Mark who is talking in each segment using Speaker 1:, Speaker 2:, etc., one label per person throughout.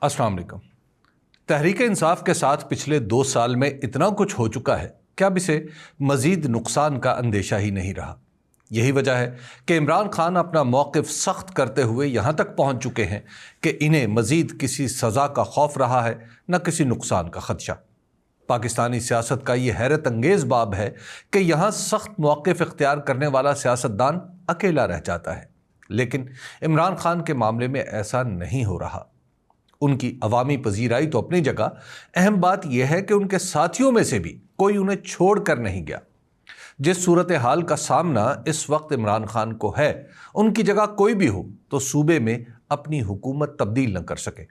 Speaker 1: अस्सलाम वालेकुम। तहरीक इंसाफ के साथ पिछले 2 साल में इतना कुछ हो चुका है कि अब इसे मजीद नुकसान का अंदेशा ही नहीं रहा। यही वजह है कि इमरान खान अपना मौक़िफ़ सख्त करते हुए यहाँ तक पहुँच चुके हैं कि इन्हें मजीद किसी सज़ा का खौफ रहा है, न किसी नुकसान का ख़दशा। पाकिस्तानी सियासत का ये हैरत अंगेज़ बाब है कि यहाँ सख्त मौक़िफ़ इख्तियार करने वाला सियासतदान अकेला रह जाता है, लेकिन इमरान खान के मामले में ऐसा नहीं हो रहा। उनकी अवामी पजीराई तो अपनी जगह, अहम बात यह है कि उनके साथियों में से भी कोई उन्हें छोड़ कर नहीं गया। जिस सूरत हाल का सामना इस वक्त इमरान खान को है, उनकी जगह कोई भी हो तो सूबे में अपनी हुकूमत तब्दील न कर सके,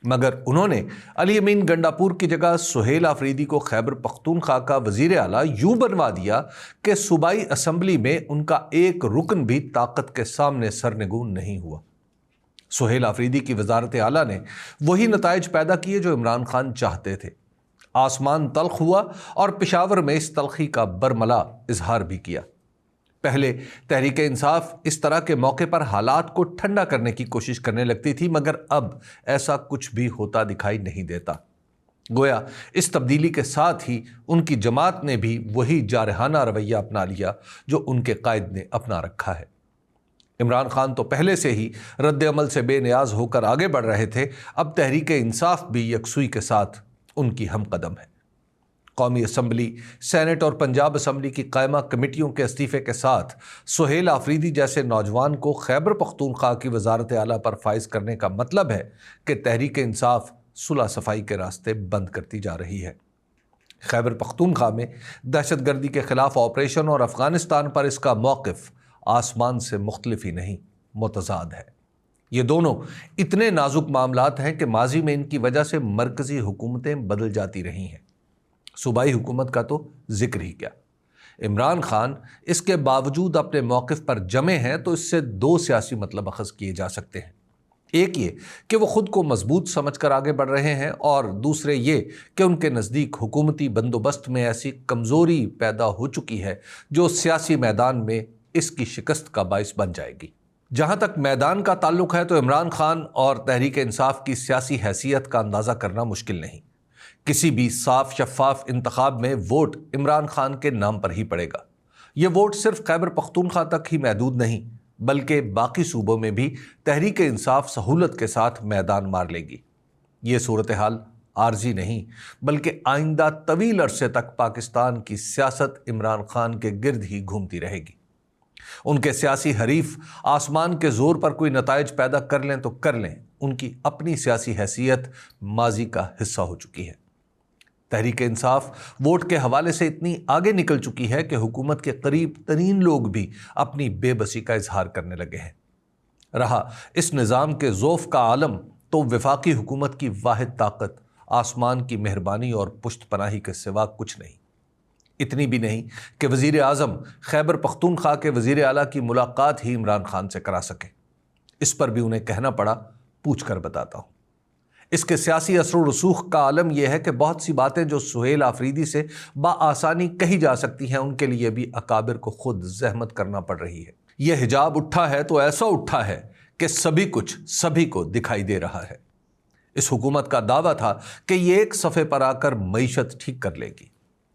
Speaker 1: मगर उन्होंने अली अमीन गंडापुर की जगह सुहेल आफरीदी को खैबर पख्तूनख्वा का वजीर आला यूं बनवा दिया कि सूबाई असम्बली में उनका एक रुकन भी ताकत के सामने सरनगू नहीं हुआ। सुहेल आफरीदी की वजारत आला ने वही नताइज पैदा किए जो इमरान खान चाहते थे। आसमान तल्ख हुआ और पेशावर में इस तलखी का बरमला इजहार भी किया। पहले तहरीक इंसाफ इस तरह के मौके पर हालात को ठंडा करने की कोशिश करने लगती थी, मगर अब ऐसा कुछ भी होता दिखाई नहीं देता। गोया इस तब्दीली के साथ ही उनकी जमात ने भी वही जारहाना रवैया अपना लिया जो उनके कायद ने अपना रखा है। इमरान खान तो पहले से ही रद्द अमल से बेनियाज होकर आगे बढ़ रहे थे, अब तहरीक इंसाफ भी यकसुई के साथ उनकी हम कदम है। कौमी असम्बली, सेनेट और पंजाब असम्बली की कायमा कमेटियों के इस्तीफे के साथ सुहेल आफरीदी जैसे नौजवान को खैबर पख्तूनख्वा की वजारत आला पर फाइज करने का मतलब है कि तहरीक इंसाफ सुलह सफाई के रास्ते बंद करती जा रही है। खैबर पख्तूनख्वा में दहशतगर्दी के खिलाफ ऑपरेशन और अफगानिस्तान पर इसका मौक़िफ़ आसमान से मुख्तलिफ ही नहीं, मुतज़ाद है। ये दोनों इतने नाजुक मामलात हैं कि माजी में इनकी वजह से मरकज़ी हुकूमतें बदल जाती रही हैं। सूबाई हुकूमत का तो जिक्र ही क्या। इमरान खान इसके बावजूद अपने मौक़िफ़ पर जमे हैं तो इससे 2 सियासी मतलब अखज़ किए जा सकते हैं। एक ये कि वो ख़ुद को मजबूत समझकर आगे बढ़ रहे हैं, और दूसरे ये कि उनके नज़दीक हुकूमती बंदोबस्त में ऐसी कमज़ोरी पैदा हो चुकी है जो सियासी मैदान में इसकी शिकस्त का बाइस बन जाएगी। जहां तक मैदान का ताल्लुक है तो इमरान खान और तहरीक इंसाफ की सियासी हैसियत का अंदाज़ा करना मुश्किल नहीं। किसी भी साफ शफाफ इंतखाब में वोट इमरान खान के नाम पर ही पड़ेगा। ये वोट सिर्फ खैबर पख्तूनख्वा तक ही महदूद नहीं, बल्कि बाकी सूबों में भी तहरीक इंसाफ सहूलत के साथ मैदान मार लेगी। ये सूरत हाल आर्जी नहीं, बल्कि आइंदा तवील अरसे तक पाकिस्तान की सियासत इमरान खान के गिर्द ही घूमती रहेगी। उनके सियासी हरीफ आसमान के जोर पर कोई नताइज पैदा कर लें तो कर लें, उनकी अपनी सियासी हैसियत माजी का हिस्सा हो चुकी है। तहरीक इंसाफ वोट के हवाले से इतनी आगे निकल चुकी है कि हुकूमत के करीब तरीन लोग भी अपनी बेबसी का इजहार करने लगे हैं। रहा इस निज़ाम के ज़ौफ़ का आलम तो वफाकी हुकूमत की वाहिद ताकत आसमान की मेहरबानी और पुश्त पनाही के सिवा कुछ नहीं। इतनी भी नहीं कि वज़ीर आज़म खैबर पख्तूनख्वा के वज़ीर आला की मुलाकात ही इमरान खान से करा सके। इस पर भी उन्हें कहना पड़ा, पूछ कर बताता हूँ। इसके सियासी असर व रसूख का आलम यह है कि बहुत सी बातें जो सुहेल आफरीदी से बाआसानी कही जा सकती हैं, उनके लिए भी अकाबिर को खुद जहमत करना पड़ रही है। यह हिजाब उठा है तो ऐसा उठा है कि सभी कुछ सभी को दिखाई दे रहा है। इस हुकूमत का दावा था कि ये एक सफ़े पर आकर मईशत ठीक कर लेगी।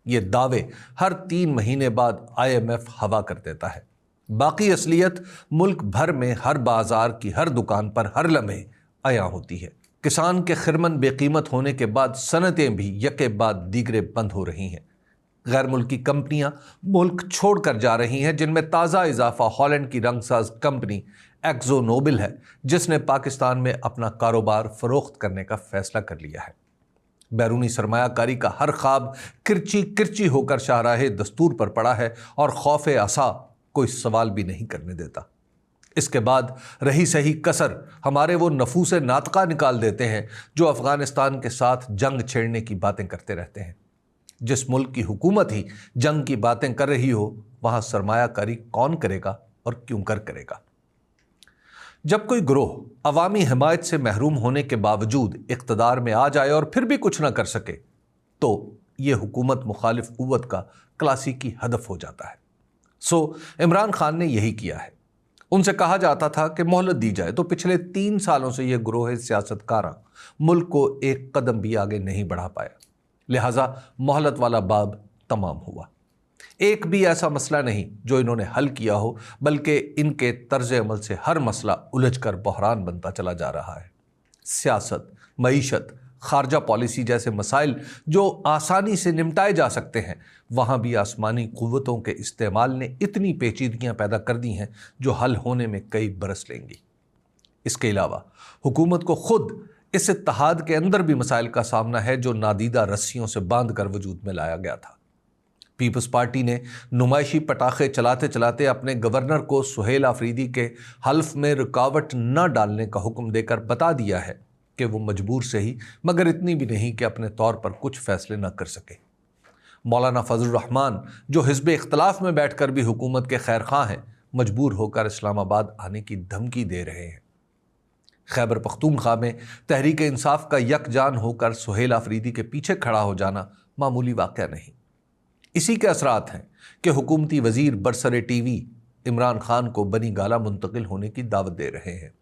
Speaker 1: ये दावे हर 3 महीने बाद IMF हवा कर देता है। बाकी असलियत मुल्क भर में हर बाजार की हर दुकान पर हर लम्हे आया होती है। किसान के खिरमन बेकीमत होने के बाद सनतें भी यके बाद दीगरे बंद हो रही हैं। गैर मुल्की कंपनियां मुल्क छोड़ कर जा रही हैं, जिनमें ताज़ा इजाफा हॉलैंड की रंगसाज कंपनी एक्जो नोबल है, जिसने पाकिस्तान में अपना कारोबार फरोख्त करने का फैसला कर लिया है। बैरूनी सरमायाकारी का हर ख्वाब किरची किरची होकर शाहराहे दस्तूर पर पड़ा है और खौफ असा कोई सवाल भी नहीं करने देता। इसके बाद रही सही कसर हमारे वो नफूस नातका निकाल देते हैं जो अफगानिस्तान के साथ जंग छेड़ने की बातें करते रहते हैं। जिस मुल्क की हुकूमत ही जंग की बातें कर रही हो, वहाँ सरमायाकारी कौन करेगा और क्यों करेगा। जब कोई ग्रोह अवामी हिमायत से महरूम होने के बावजूद इक़्तिदार में आ जाए और फिर भी कुछ न कर सके, तो ये हुकूमत मुखालिफ क़ुव्वत का क्लासिकी हदफ हो जाता है। इमरान खान ने यही किया है। उनसे कहा जाता था कि मोहलत दी जाए, तो पिछले 3 सालों से ये ग्रोह सियासतकारां मुल्क को एक कदम भी आगे नहीं बढ़ा पाया। लिहाजा मोहलत वाला बाब तमाम हुआ। एक भी ऐसा मसला नहीं जो इन्होंने हल किया हो, बल्कि इनके तर्ज अमल से हर मसला उलझकर बहरान बनता चला जा रहा है। सियासत, मईशत, खारजा पॉलिसी जैसे मसाइल जो आसानी से निपटाए जा सकते हैं, वहाँ भी आसमानी कुव्वतों के इस्तेमाल ने इतनी पेचीदगियाँ पैदा कर दी हैं जो हल होने में कई बरस लेंगी। इसके अलावा हुकूमत को खुद इस इत्तेहाद के अंदर भी मसाइल का सामना है जो नादीदा रस्सियों से बांध कर वजूद में लाया गया था। पीपल्स पार्टी ने नुमाइशी पटाखे चलाते चलाते अपने गवर्नर को सुहेल आफरीदी के हल्फ में रुकावट न डालने का हुक्म देकर बता दिया है कि वो मजबूर से ही, मगर इतनी भी नहीं कि अपने तौर पर कुछ फैसले न कर सके। मौलाना फजलुर रहमान जो हिज़्ब इख्तलाफ में बैठकर भी हुकूमत के खैर खां हैं, मजबूर होकर इस्लामाबाद आने की धमकी दे रहे हैं। खैबर पख्तूनख्वा में तहरीक इंसाफ का यकजान होकर सुहेल आफरीदी के पीछे खड़ा हो जाना मामूली वाक़या नहीं। इसी के असरात हैं कि हुकूमती वजीर बरसरे टीवी इमरान खान को बनी गाला मुंतकिल होने की दावत दे रहे हैं।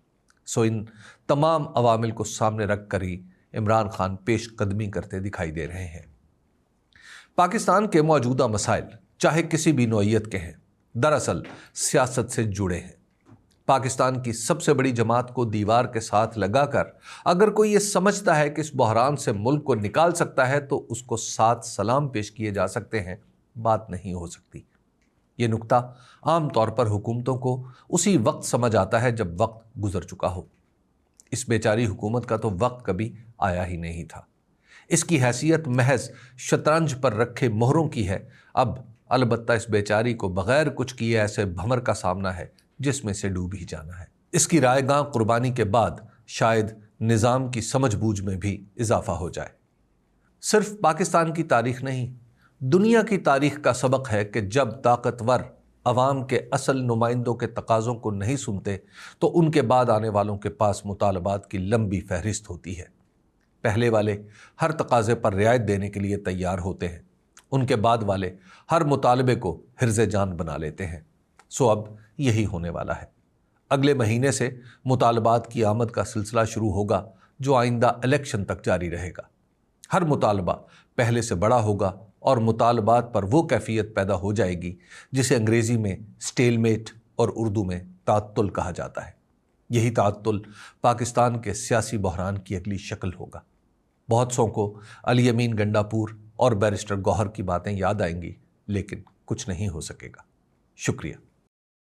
Speaker 1: सो इन तमाम अवामिल को सामने रख कर ही इमरान खान पेश कदमी करते दिखाई दे रहे हैं। पाकिस्तान के मौजूदा मसाइल चाहे किसी भी नौइयत के हैं, दरअसल सियासत से जुड़े हैं। पाकिस्तान की सबसे बड़ी जमात को दीवार के साथ लगाकर अगर कोई ये समझता है कि इस बहरान से मुल्क को निकाल सकता है तो उसको 7 सलाम पेश किए जा सकते हैं, बात नहीं हो सकती। ये नुक्ता आम तौर पर हुकूमतों को उसी वक्त समझ आता है जब वक्त गुजर चुका हो। इस बेचारी हुकूमत का तो वक्त कभी आया ही नहीं था। इसकी हैसियत महज शतरंज पर रखे मोहरों की है। अब अलबत्ता इस बेचारी को बगैर कुछ किए ऐसे भंवर का सामना है जिसमें से डूब ही जाना है। इसकी रायगां कुर्बानी के बाद शायद निज़ाम की समझ बूझ में भी इजाफा हो जाए। सिर्फ पाकिस्तान की तारीख नहीं, दुनिया की तारीख का सबक है कि जब ताकतवर अवाम के असल नुमाइंदों के तकाज़ों को नहीं सुनते तो उनके बाद आने वालों के पास मुतालबात की लंबी फहरिस्त होती है। पहले वाले हर तकाज़े पर रियायत देने के लिए तैयार होते हैं, उनके बाद वाले हर मुतालबे को हिर्ज़े जान बना लेते हैं। सो अब यही होने वाला है। अगले महीने से मुतालबात की आमद का सिलसिला शुरू होगा जो आइंदा इलेक्शन तक जारी रहेगा। हर मुतालबा पहले से बड़ा होगा और मुतालबात पर वो कैफियत पैदा हो जाएगी जिसे अंग्रेज़ी में स्टेलमेट और उर्दू में तात्तुल कहा जाता है। यही तात्तुल पाकिस्तान के सियासी बहरान की अगली शक्ल होगा। बहुत सौ को अली अमीन गंडापुर और बैरिस्टर गौहर की बातें याद आएंगी, लेकिन कुछ नहीं हो सकेगा। शुक्रिया।